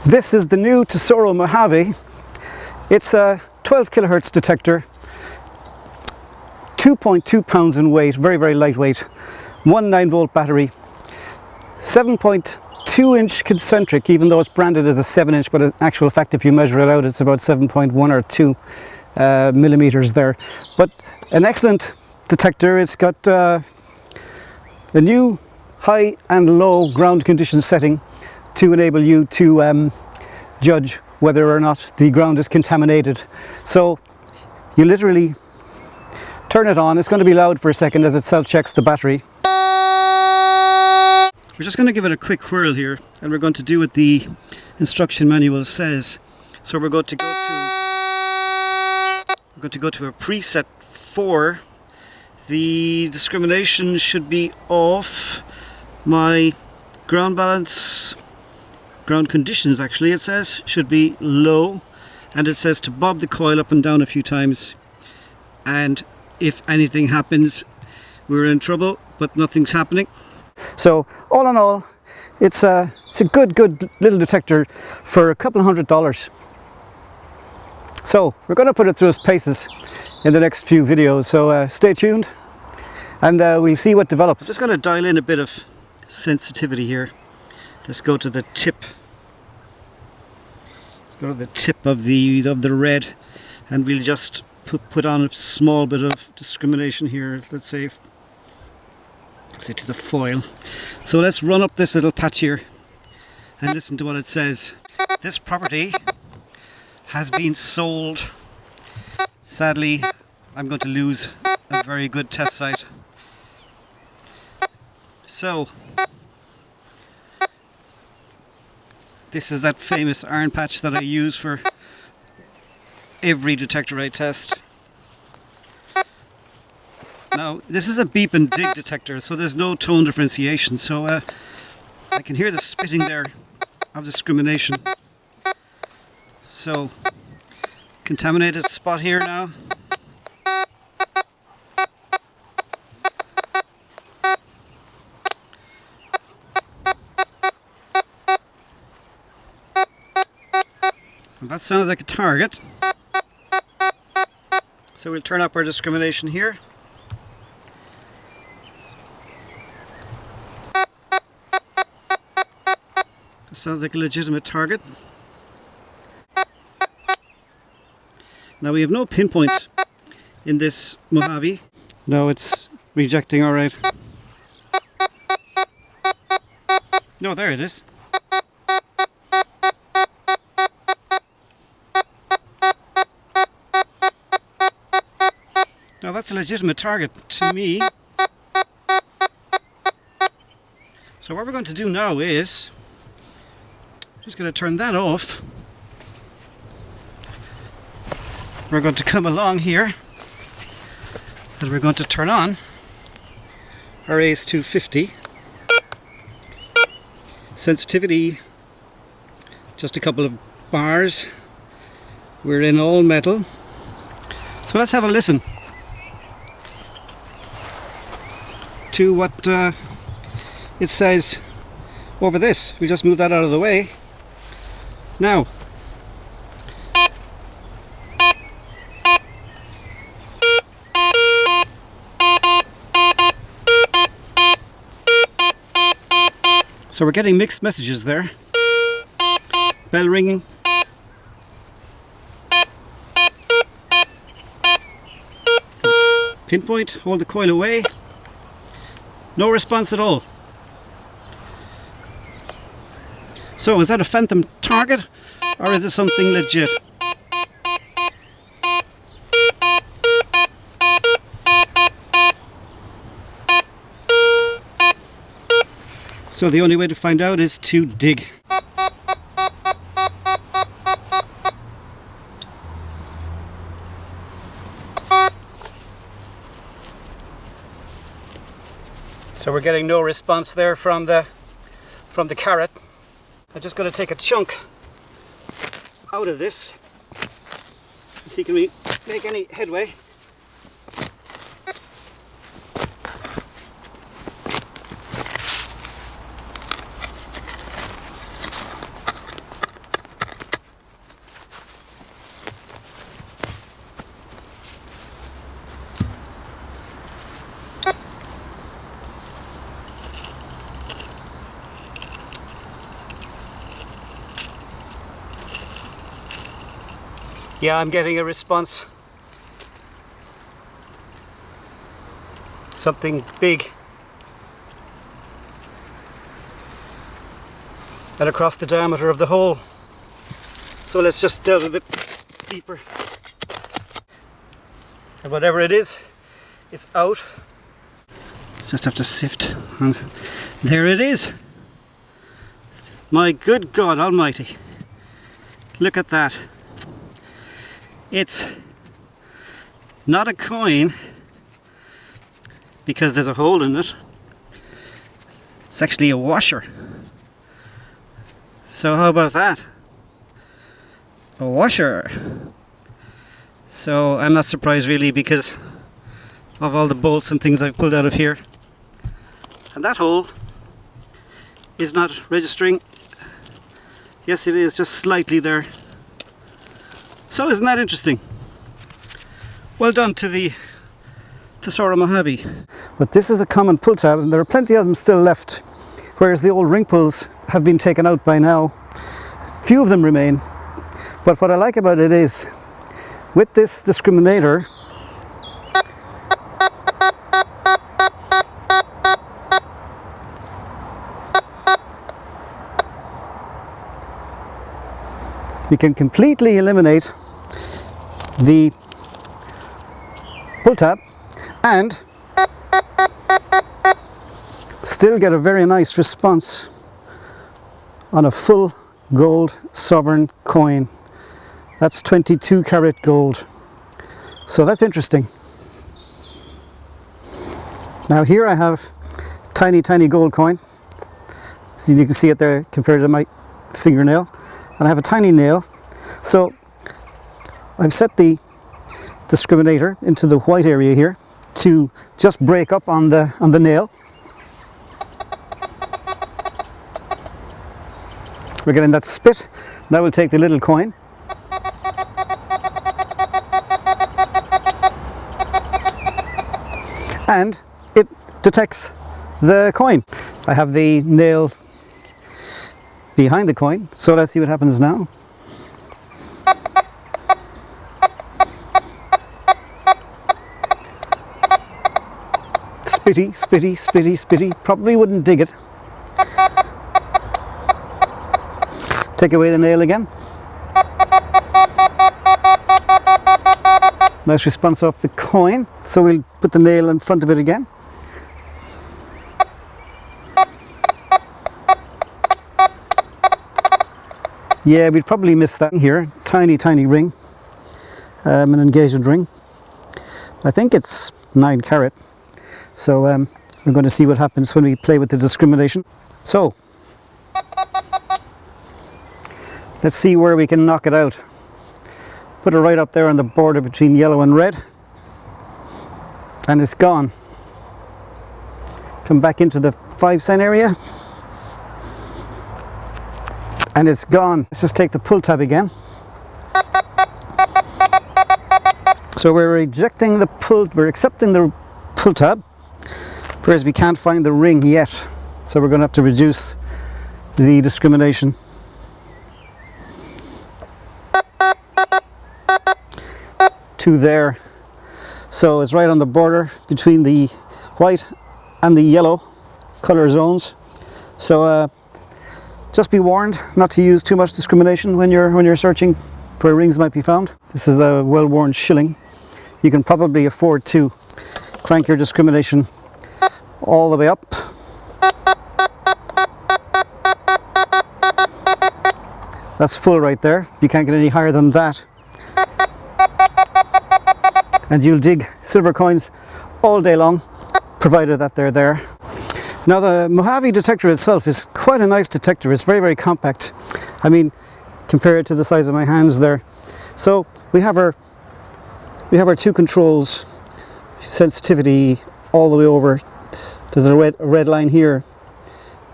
This is the new Tesoro Mojave. It's a 12 kilohertz detector, 2.2 pounds in weight, very, very lightweight, 1 9-volt battery, 7.2 inch concentric, even though it's branded as a 7 inch, but in actual fact, if you measure it out, it's about 7.1 or 2 millimeters there. But an excellent detector. It's got a new high and low ground condition setting to enable you to judge whether or not the ground is contaminated. So you literally turn it on. It's going to be loud for a second as it self-checks the battery. We're just going to give it a quick whirl here, and we're going to do what the instruction manual says. So we're going to go to a preset 4. The discrimination should be off. My ground balance, ground conditions actually, it says, should be low, and it says to bob the coil up and down a few times, and if anything happens, we're in trouble, but nothing's happening. So all in all, it's a good little detector for a couple of $100. So we're going to put it through its paces in the next few videos, so stay tuned and we'll see what develops. I'm just going to dial in a bit of sensitivity here. Let's go to the tip. Let's go to the tip of the red, and we'll just put on a small bit of discrimination here. Let's say to the foil. So let's run up this little patch here and listen to what it says. This property has been sold. Sadly, I'm going to lose a very good test site. So this is that famous iron patch that I use for every detector I test. Now, this is a beep and dig detector, so there's no tone differentiation. So I can hear the spitting there of discrimination. So, contaminated spot here now. That sounds like a target. So we'll turn up our discrimination here. That sounds like a legitimate target. Now we have no pinpoint in this Mojave. No, it's rejecting alright. No, there it is. Now that's a legitimate target to me. So what we're going to do now is just going to turn that off. We're going to come along here and we're going to turn on our ACE250. Sensitivity, just a couple of bars. We're in all metal. So let's have a listen to what it says over this. We just move that out of the way. Now, so we're getting mixed messages there. Bell ringing. Pinpoint, hold the coil away. No response at all. So is that a phantom target or is it something legit? So the only way to find out is to dig. So we're getting no response there from the carrot. I'm just going to take a chunk out of this and see can we make any headway. Yeah, I'm getting a response. Something big. And across the diameter of the hole. So let's just delve a bit deeper. And whatever it is, it's out. Just have to sift. And there it is. My good God Almighty. Look at that. It's not a coin because there's a hole in it. It's actually a washer. So how about that? A washer. So I'm not surprised really because of all the bolts and things I've pulled out of here. And that hole is not registering. Yes, it is, just slightly there. So isn't that interesting? Well done to the Tesoro Mojave. But this is a common pull tab, and there are plenty of them still left, whereas the old ring pulls have been taken out by now. Few of them remain. But what I like about it is, with this discriminator, we can completely eliminate the pull tab and still get a very nice response on a full gold sovereign coin. That's 22 karat gold. So that's interesting. Now here I have tiny gold coin. So you can see it there compared to my fingernail. And I have a tiny nail. So I've set the discriminator into the white area here to just break up on the nail. We're getting that spit. Now we'll take the little coin. And it detects the coin. I have the nail behind the coin, so let's see what happens now. Spitty, spitty, spitty, spitty. Probably wouldn't dig it. Take away the nail again. Nice response off the coin. So we'll put the nail in front of it again. Yeah, we'd probably miss that here. Tiny ring. An engagement ring. I think it's 9 karat. So we're going to see what happens when we play with the discrimination. So let's see where we can knock it out. Put it right up there on the border between yellow and red. And it's gone. Come back into the 5 cent area. And it's gone. Let's just take the pull tab again. So we're accepting the pull tab, whereas we can't find the ring yet. So we're going to have to reduce the discrimination. To there. So it's right on the border between the white and the yellow color zones. So just be warned not to use too much discrimination when you're searching where rings might be found. This is a well-worn shilling. You can probably afford to crank your discrimination all the way up. That's full right there. You can't get any higher than that. And you'll dig silver coins all day long, provided that they're there. Now the Mojave detector itself is quite a nice detector. It's very compact. I mean, compared to the size of my hands there. So we have our 2 controls, sensitivity all the way over. There's a red line here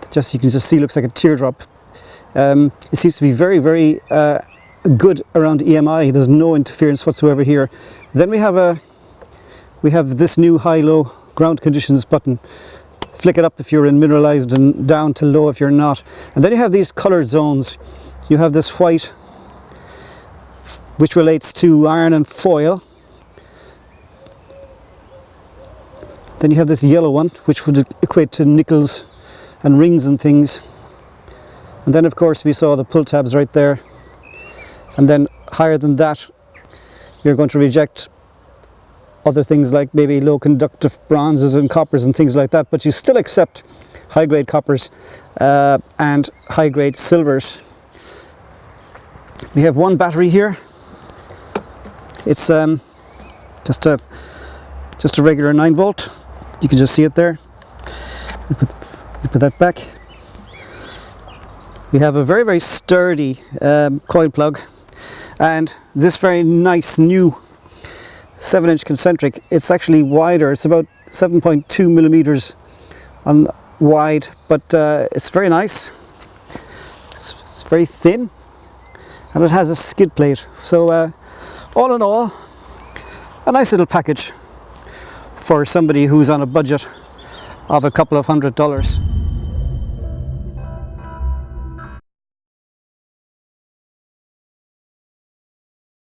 that you can just see looks like a teardrop. It seems to be very good around EMI. There's no interference whatsoever here. Then we have this new high-low ground conditions button. Flick it up if you're in mineralized and down to low if you're not. And then you have these colored zones. You have this white which relates to iron and foil. Then you have this yellow one, which would equate to nickels and rings and things. And then of course we saw the pull tabs right there. And then higher than that, you're going to reject other things like maybe low conductive bronzes and coppers and things like that, but you still accept high grade coppers and high grade silvers. We have one battery here. It's just a regular 9 volt. You can just see it there. We put that back. We have a very, very sturdy coil plug, and this very nice new 7-inch concentric. It's actually wider. It's about 7.2 millimeters on wide, but it's very nice. It's very thin, and it has a skid plate. So all in all, a nice little package for somebody who's on a budget of a couple of $100.